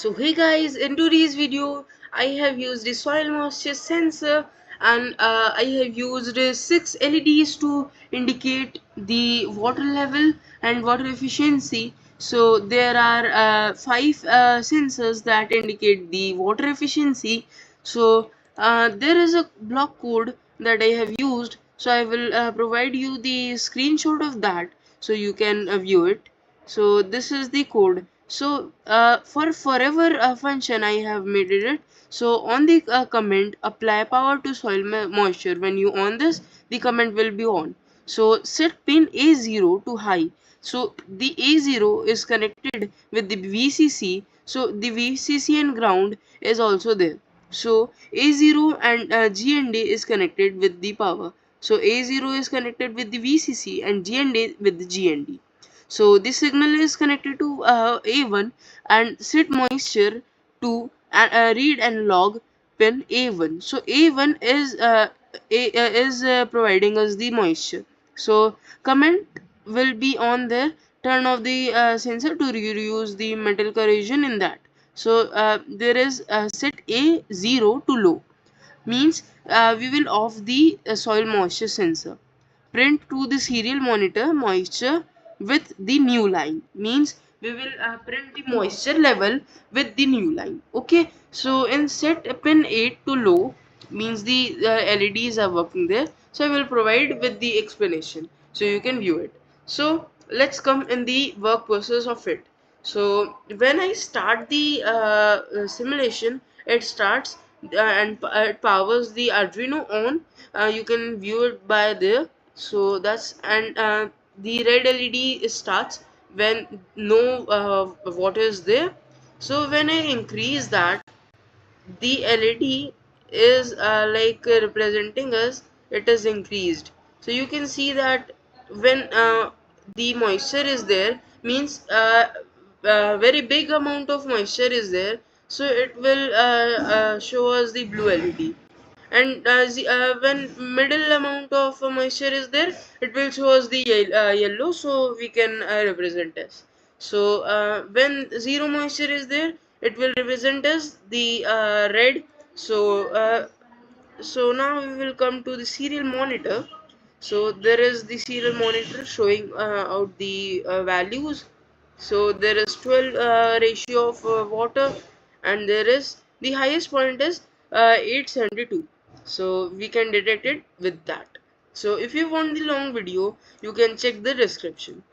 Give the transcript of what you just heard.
So hey guys, in today's video I have used the soil moisture sensor, and I have used 6 LEDs to indicate the water level and water efficiency. So there are 5 sensors that indicate the water efficiency. So there is a block code that I have used, so I will provide you the screenshot of that so you can view it. So this is the code. So for forever function I have made it. So on the comment, apply power to soil moisture. When you on this, the comment will be on. So set pin A0 to high. So the A0 is connected with the VCC. So the VCC and ground is also there. So A0 and GND is connected with the power. So A0 is connected with the VCC and GND with the GND. So this signal is connected to A1 and set moisture to read and log pin A1. So A1 is providing us the moisture. So comment will be on there. Turn off the sensor to reduce the metal corrosion in that. So there is set A0 to low, means we will off the soil moisture sensor. Print to the serial monitor moisture with the new line, means we will print the moisture level with the new line. Okay, so in set pin 8 to low, means the LEDs are working there. So I will provide with the explanation so you can view it. So let's come in the work process of it. So when I start the simulation, it starts and it powers the Arduino on. You can view it by there. So that's, and the red LED starts when no water is there. So when I increase that, the LED is representing us, it is increased. So you can see that when the moisture is there, means very big amount of moisture is there, so it will show us the blue LED. And when middle amount of moisture is there, it will show us the yellow, so we can represent as. So when zero moisture is there, it will represent as the red. So so now we will come to the serial monitor. So there is the serial monitor showing out the values. So there is 12 ratio of water, and there is the highest point is 872. So we can detect it with that. So if you want the long video, you can check the description.